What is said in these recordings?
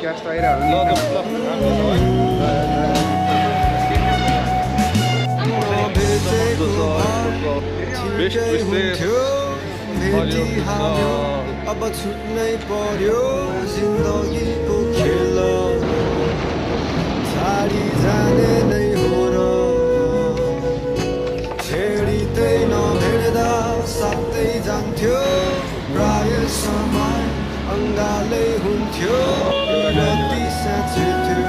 Cash त आइरहेको ल बेस्ट विशेष अब छुट्नै पर्यो जिन्दगीको खेल छाडी जाने नै हो र छेडिँदै नभेट्दा साथै जान्थ्यो प्राय समय अङ्गालै हुन्थ्यो कति साँच्चै थियो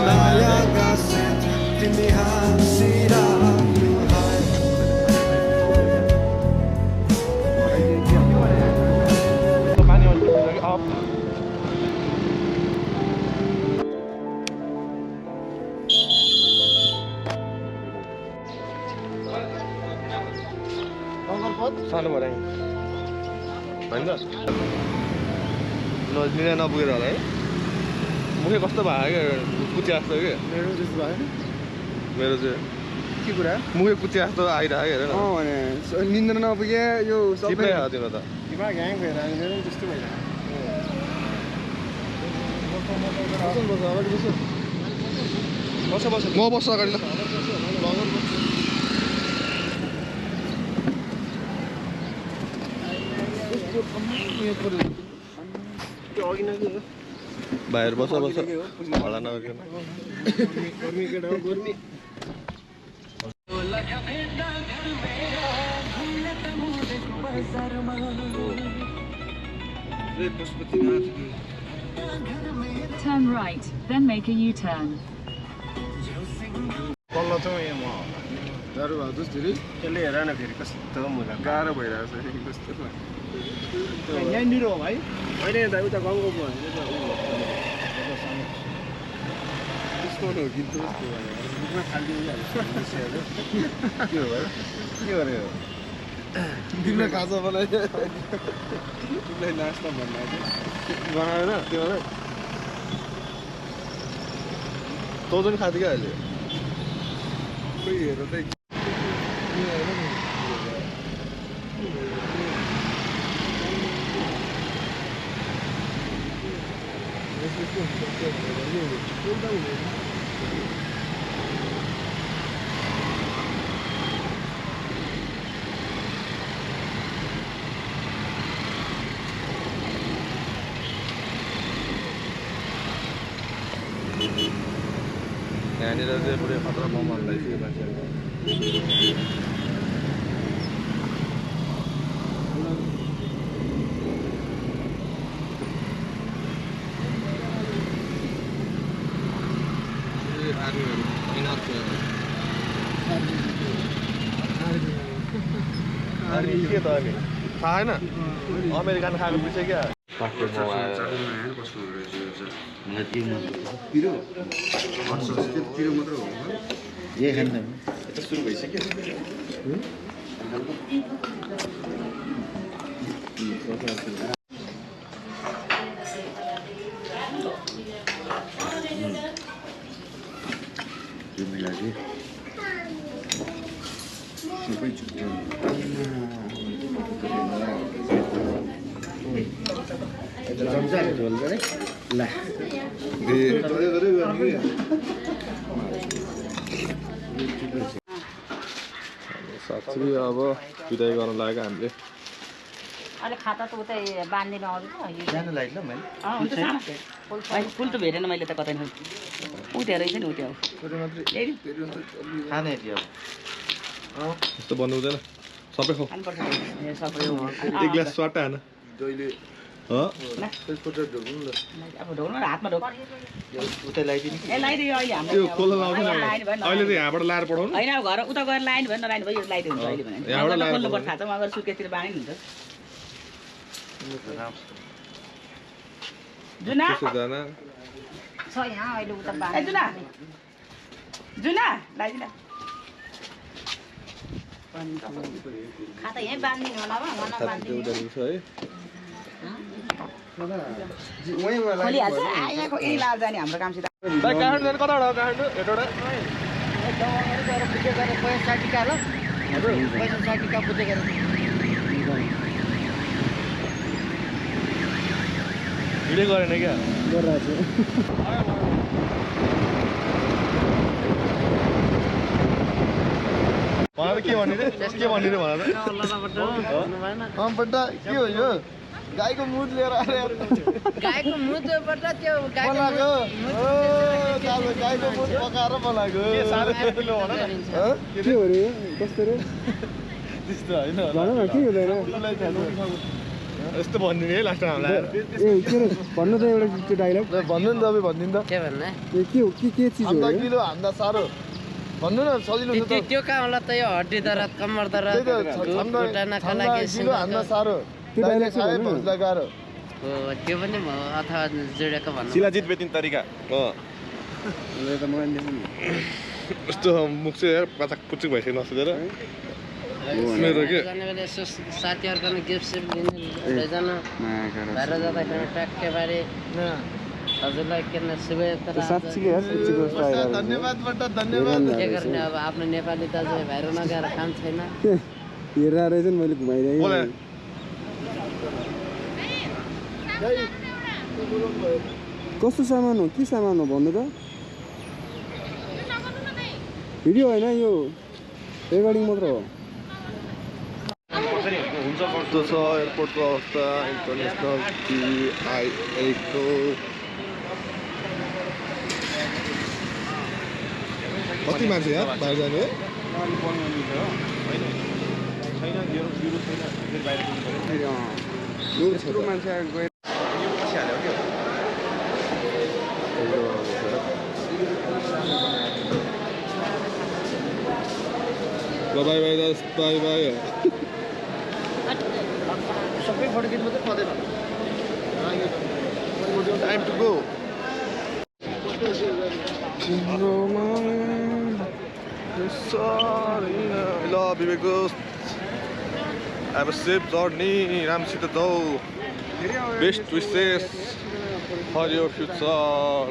मायाका साथ तिमी हाँसिराख्नु सानो भएर होइन नजिक नपुगेर होला है मुखै कस्तो भयो क्या कुचिया जस्तो क्या मेरो जस्तो भयो मेरो चाहिँ के कुरा मुखै कुचिया जस्तो आइरहेको हेर भने निन्द्रा नपुगे यो सबै तिम्रो त दिमाग ह्याङ भएर मेरो त्यस्तो भइरहेको बस बस म बस्छु अगाडि ल बाहिर बस बस होला नगरिकन Turn right, then make a U-turn. कल्लो चाहिँ यहाँ गाह्रो भएको जस्तो धेरै त्यसले हेर न फेरि कस्तो मुला गाह्रो भइरहेको छ कस्तो यहाँनिर हो भाइ होइन यता उता गाउँको पो त्यस्तो हो कि त्यस्तो मुखमा फालिदिइहाल्छ के हो भाइ के गर्यो तिमीलाई खाजा बनायो तिमीलाई नास्ता भन्नु बनाएन तिमीलाई तँ पनि खाँदै क्या अहिले खोइ हेर त यहाँनिर चाहिँ पुरै खतरा मोमो लगाइसक्यो मान्छेहरू के त अनि थाहा छैन अमेरिकन खाएको पछि क्या सुरु भइसक्यो साँच्चै अब बिदाई गर्न लागेको हामीले अहिले खाता त उतै बाँधिदिनु अरू त सानो लाइट ल मैले फुल त भेटेन मैले त कतै उठ्या रहेछ नि उठ्या खाने थियो यस्तो भन्नु हुँदैन सबै खाऊ एक ग्लास स्वाटा होइन अब ढोल्नु हातमा ढोक उतै लगाइदिनु ए लगाइदियो अहिले हाम्रो त्यो खोला लाउँदैन अहिले चाहिँ यहाँबाट लाएर पठाउनु होइन अब घर उता गएर लाइन भयो नलाइन भयो लगाइदियो हुन्छ अहिले भने खोल्नु पर्छ थाहा छ म अगर सुर्केसतिर बाँधि हुन्छ जुना छ यहाँ अहिले उता बाँध जुना जुना लगाइदिनु खाता यहीँ बाँधिदिनु होला है खोलिहाल्छ यहाँको यहीँ लाएर जाने हाम्रो कामसित काठमाडौँ कताबाट हो काठमाडौँ हेटौँडा पैसा टिका ल पैसा टिका पुगेर भिडियो गरेन क्या गरिरहेको छु मलाई के भन्ने रे के भन्ने रे मलाई बट्टा के हो यो गाईको मुद लिएर आएर गाईको मुदबाट त्यो बनाएको गाईको मुद पकाएर बनाएको के हो रे कस्तो रे त्यस्तो होइन भन न के हुँदैन यस्तो भनिदिने है लास्टमा हामीलाई ए के रे भन्नु त एउटा त्यो डाइलग भन्नु नि तपाईँ भनिदिनु त के भन्ने ए के हो के चिज हो किलो हान्दा साह्रो भन्नु न सजिलो छ त त्यो कहाँ होला त यो हड्डी दरद कम्मर दरद खुट्टा नखा लागि किलो हान्दा साह्रो त्यो डाइलग चाहिँ भन्नु लगाएर हो त्यो पनि अथवा जोडेको भन्नु शिलाजित बेतिन तरिका ले त मलाई देख्नु नि यस्तो मुख चाहिँ यार पाचक पुचक भइसक्यो नसोधेर मेरो के जाने बेला यसो साथीहरुको गिफ्ट सिफ्ट दिने लैजानु बाहिर जाँदाखेरि ट्याक्के बारे हजुरलाई किन शुभयात्रा साच्चै यार साच्चैको धन्यवाद बट्टा धन्यवाद के गर्ने अब आफ्नो नेपाली दाजुभाइ बाहिर नगएर काम छैन हेरेर रहेछ नि मैले घुमाइरहेँ बोले कस्तो सामान हो के सामान हो भन्नु त भिडियो होइन यो रेकर्डिङ मात्र हो कस्तो छ एयरपोर्टको अवस्था इन्टरनेसनल TIA-को कति मान्छे यार बाहिर जाने यत्रो मान्छे गएर by by Das by by सबै फड्किनु मात्रै पर्दैन टाइम टु गो ल विवेक अब सेफ जर्नी राम्रोसित जाऊ best wishes for your future